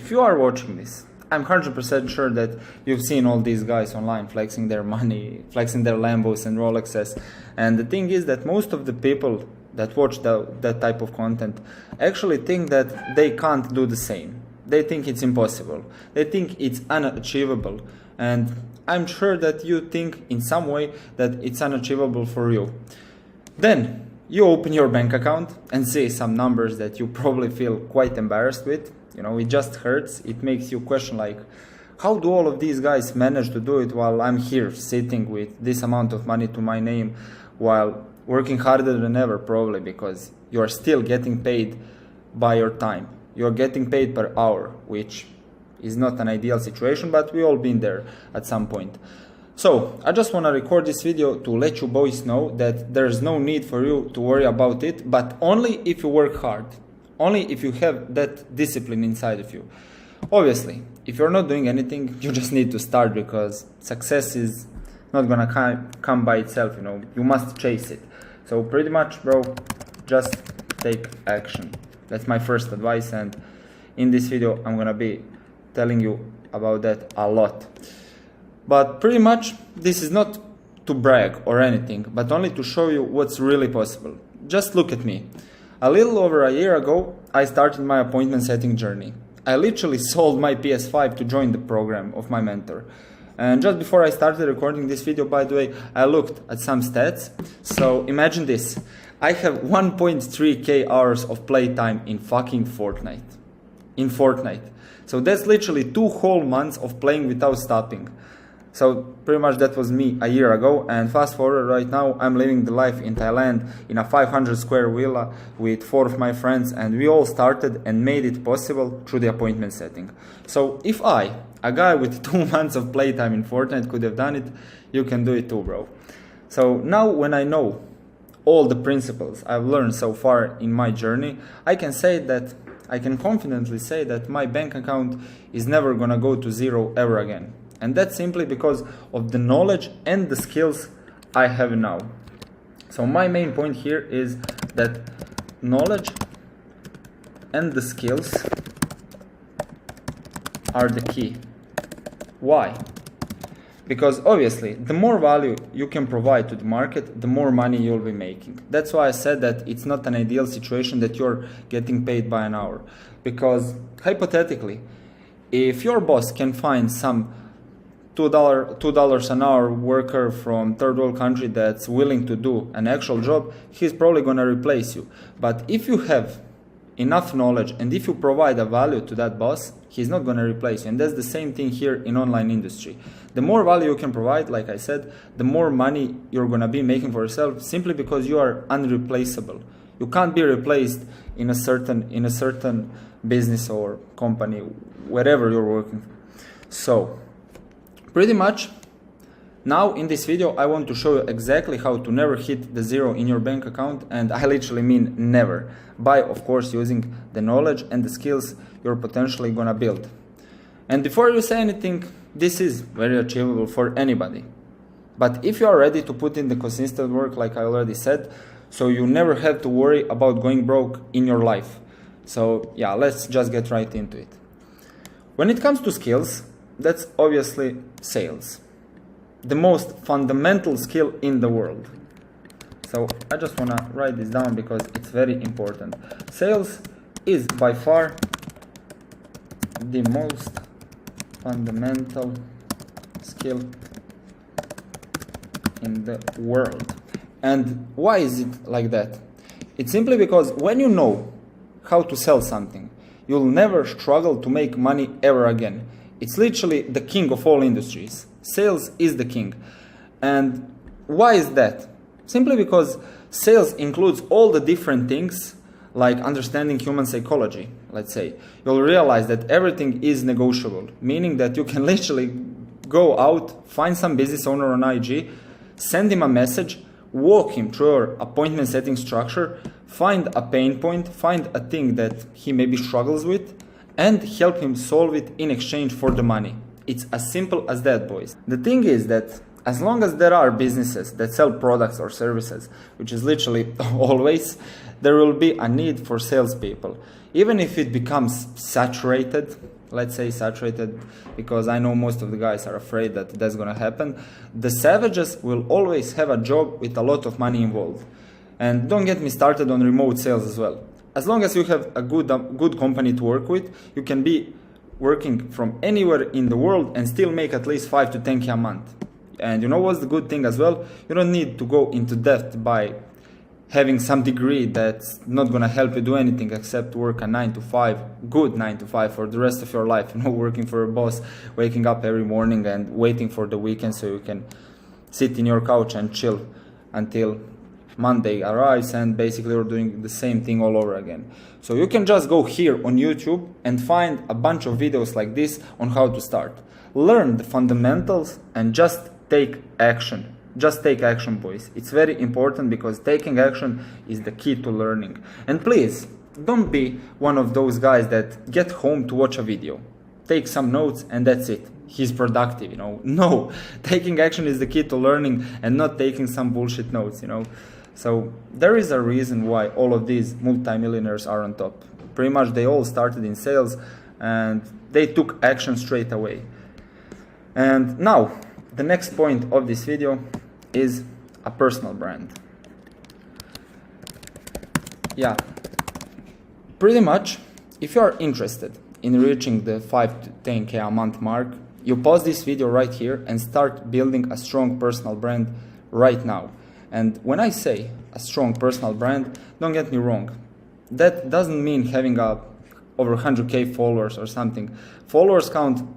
if you are watching this, I'm 100% sure that you've seen all these guys online flexing their money, flexing their Lambos and Rolexes. And the thing is that most of the people that watch that type of content actually think that they can't do the same. They think it's impossible. They think it's unachievable. And I'm sure that you think in some way that it's unachievable for you. Then you open your bank account and see some numbers that you probably feel quite embarrassed with. You know, it just hurts. It makes you question, like, how do all of these guys manage to do it while I'm here sitting with this amount of money to my name, while working harder than ever, probably because you're still getting paid by your time. You're getting paid per hour, which is not an ideal situation, but we all been there at some point. So I just want to record this video to let you boys know that there's no need for you to worry about it, but only if you work hard. Only if you have that discipline inside of you. Obviously, if you're not doing anything, you just need to start, because success is not gonna come by itself, you know. You must chase it. So pretty much, bro, just take action. That's my first advice, and in this video I'm gonna be telling you about that a lot. But pretty much this is not to brag or anything, but only to show you what's really possible. Just look at me. A little over a year ago, I started my appointment setting journey. I literally sold my PS5 to join the program of my mentor. And just before I started recording this video, by the way, I looked at some stats. So imagine this. I have 1.3k hours of playtime in fucking Fortnite. In Fortnite. So that's literally 2 whole months of playing without stopping. So pretty much that was me a year ago, and fast forward right now, I'm living the life in Thailand in a 500 square villa with 4 of my friends, and we all started and made it possible through the appointment setting. So if I, a guy with 2 months of playtime in Fortnite, could have done it, you can do it too, bro. So now when I know all the principles I've learned so far in my journey, I can confidently say that my bank account is never gonna go to zero ever again. And that's simply because of the knowledge and the skills I have now. So my main point here is that knowledge and the skills are the key. Why? Because obviously, the more value you can provide to the market, the more money you'll be making. That's why I said that it's not an ideal situation that you're getting paid by an hour. Because hypothetically, if your boss can find some $2 an hour worker from third world country that's willing to do an actual job, he's probably going to replace you. But if you have enough knowledge and if you provide a value to that boss, he's not going to replace you. And that's the same thing here in online industry. The more value you can provide, like I said, the more money you're going to be making for yourself, simply because you are unreplaceable. You can't be replaced in a certain business or company, wherever you're working. So pretty much, now in this video, I want to show you exactly how to never hit the zero in your bank account, and I literally mean never, by of course using the knowledge and the skills you're potentially gonna build. And before you say anything, this is very achievable for anybody. But if you are ready to put in the consistent work, like I already said, so you never have to worry about going broke in your life. So yeah, let's just get right into it. When it comes to skills, that's obviously sales, the most fundamental skill in the world. So I just want to write this down because it's very important. Sales is by far the most fundamental skill in the world. And why is it like that? It's simply because when you know how to sell something, you'll never struggle to make money ever again. It's literally the king of all industries. Sales is the king. And why is that? Simply because sales includes all the different things, like understanding human psychology, let's say. You'll realize that everything is negotiable, meaning that you can literally go out, find some business owner on IG, send him a message, walk him through your appointment setting structure, find a pain point, find a thing that he maybe struggles with, and help him solve it in exchange for the money. It's as simple as that, boys. The thing is that as long as there are businesses that sell products or services, which is literally always, there will be a need for salespeople. Even if it becomes saturated, let's say saturated, because I know most of the guys are afraid that that's gonna happen. The savages will always have a job with a lot of money involved. And don't get me started on remote sales as well. As long as you have a good company to work with, you can be working from anywhere in the world and still make at least 5 to 10K a month. And you know what's the good thing as well? You don't need to go into debt by having some degree that's not gonna help you do anything except work a 9 to 5, good 9 to 5 for the rest of your life. You know, working for a boss, waking up every morning and waiting for the weekend so you can sit in your couch and chill until Monday arrives, and basically you're doing the same thing all over again. So you can just go here on YouTube and find a bunch of videos like this on how to start. Learn the fundamentals and just take action. Just take action, boys. It's very important because taking action is the key to learning. And please, don't be one of those guys that get home to watch a video, take some notes and that's it. He's productive, you know. No, taking action is the key to learning and not taking some bullshit notes, you know. So there is a reason why all of these multimillionaires are on top. Pretty much they all started in sales and they took action straight away. And now, the next point of this video is a personal brand. Yeah, pretty much, if you are interested in reaching the 5 to 10K a month mark, you pause this video right here and start building a strong personal brand right now. And when I say a strong personal brand, don't get me wrong, that doesn't mean having over 100K followers or something. Followers count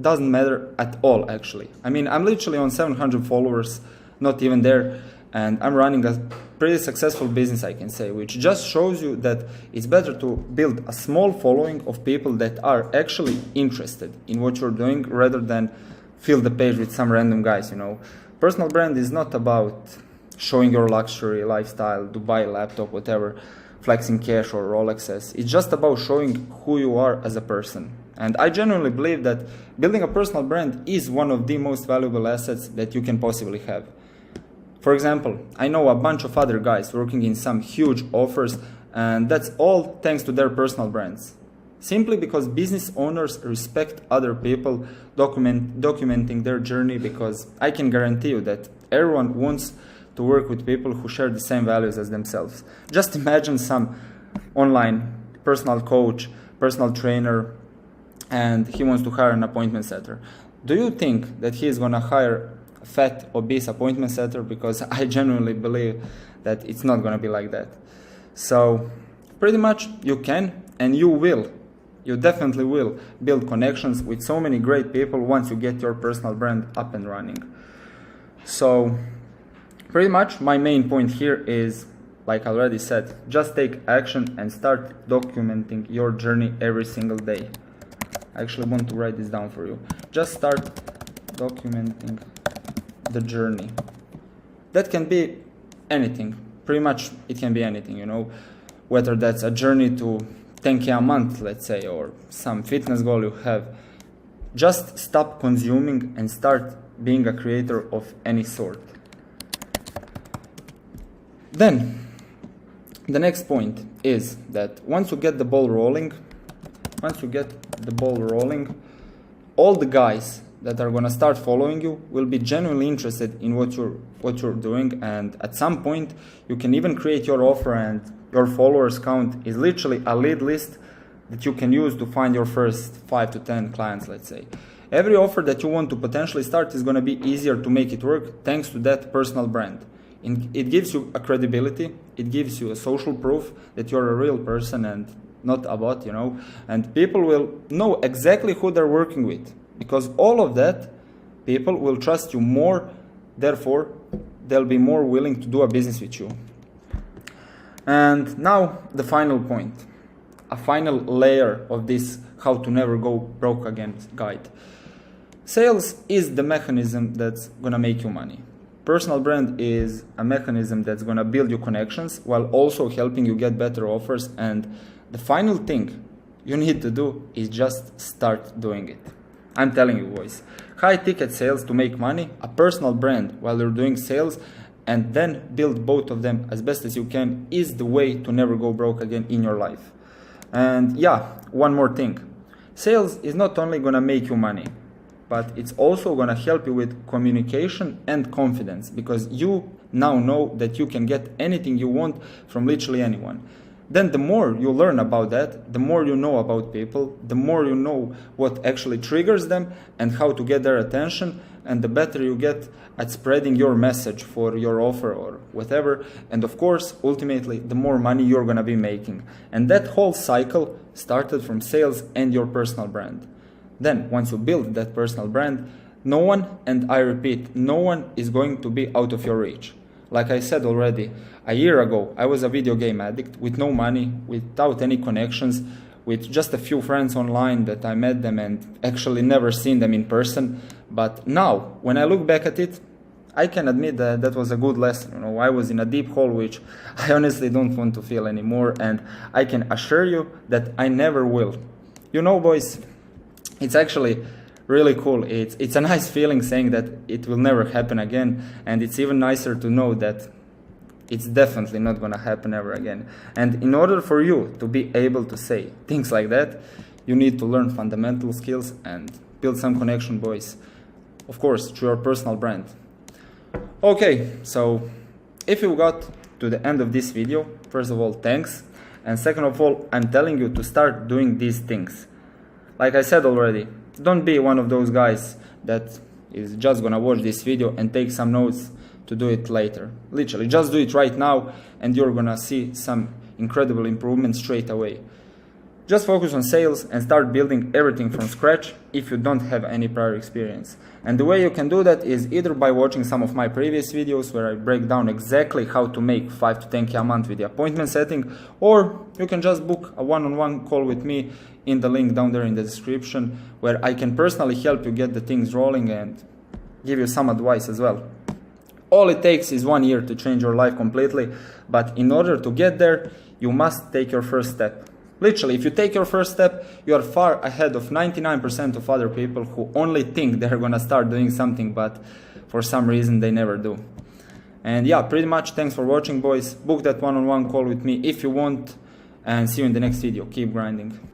doesn't matter at all, actually. I mean, I'm literally on 700 followers, not even there, and I'm running a pretty successful business, I can say, which just shows you that it's better to build a small following of people that are actually interested in what you're doing rather than fill the page with some random guys, you know. Personal brand is not about showing your luxury lifestyle, Dubai laptop, whatever, flexing cash or Rolexes. It's just about showing who you are as a person. And I genuinely believe that building a personal brand is one of the most valuable assets that you can possibly have. For example, I know a bunch of other guys working in some huge offers, and that's all thanks to their personal brands. Simply because business owners respect other people documenting their journey, because I can guarantee you that everyone wants to work with people who share the same values as themselves. Just imagine some online personal coach, personal trainer, and he wants to hire an appointment setter. Do you think that he is going to hire a fat, obese appointment setter? Because I genuinely believe that it's not going to be like that. So pretty much you can and you will. You definitely will build connections with so many great people once you get your personal brand up and running. So pretty much my main point here is, like I already said, just take action and start documenting your journey every single day. I actually want to write this down for you. Just start documenting the journey. That can be anything. Pretty much it can be anything, you know, whether that's a journey to 10K a month, let's say, or some fitness goal you have. Just stop consuming and start being a creator of any sort. Then, the next point is that once you get the ball rolling, all the guys that are gonna start following you will be genuinely interested in what you're doing, and at some point you can even create your offer, and your followers count is literally a lead list that you can use to find your first 5 to 10 clients, let's say. Every offer that you want to potentially start is gonna be easier to make it work thanks to that personal brand. It gives you a credibility, it gives you a social proof that you're a real person and not a bot, you know, and people will know exactly who they're working with, because all of that, people will trust you more, therefore they'll be more willing to do a business with you. And now the final point, a final layer of this how to never go broke again guide. Sales is the mechanism that's gonna make you money. Personal brand is a mechanism that's gonna build you connections while also helping you get better offers, and the final thing you need to do is just start doing it. I'm telling you, boys, high ticket sales to make money, a personal brand while you're doing sales, and then build both of them as best as you can is the way to never go broke again in your life. And yeah, one more thing. Sales is not only gonna make you money, but it's also gonna help you with communication and confidence, because you now know that you can get anything you want from literally anyone. Then the more you learn about that, the more you know about people, the more you know what actually triggers them and how to get their attention, and the better you get at spreading your message for your offer or whatever. And of course, ultimately, the more money you're gonna be making. And that whole cycle started from sales and your personal brand. Then, once you build that personal brand, no one, and I repeat, no one is going to be out of your reach. Like I said already, a year ago, I was a video game addict with no money, without any connections, with just a few friends online that I met them and actually never seen them in person. But now, when I look back at it, I can admit that that was a good lesson. You know, I was in a deep hole which I honestly don't want to feel anymore, and I can assure you that I never will. You know, boys, it's actually really cool. It's a nice feeling saying that it will never happen again, and it's even nicer to know that it's definitely not gonna happen ever again. And in order for you to be able to say things like that, you need to learn fundamental skills and build some connection, boys. Of course, through your personal brand. Okay, so if you got to the end of this video, first of all, thanks. And second of all, I'm telling you to start doing these things. Like I said already, don't be one of those guys that is just gonna watch this video and take some notes to do it later. Literally, just do it right now and you're gonna see some incredible improvements straight away. Just focus on sales and start building everything from scratch if you don't have any prior experience. And the way you can do that is either by watching some of my previous videos where I break down exactly how to make 5 to 10K a month with the appointment setting, or you can just book a one-on-one call with me in the link down there in the description, where I can personally help you get the things rolling and give you some advice as well. All it takes is 1 year to change your life completely, but in order to get there, you must take your first step. Literally, if you take your first step, you are far ahead of 99% of other people who only think they're gonna start doing something, but for some reason they never do. And yeah, pretty much thanks for watching, boys. Book that one-on-one call with me if you want, and see you in the next video. Keep grinding.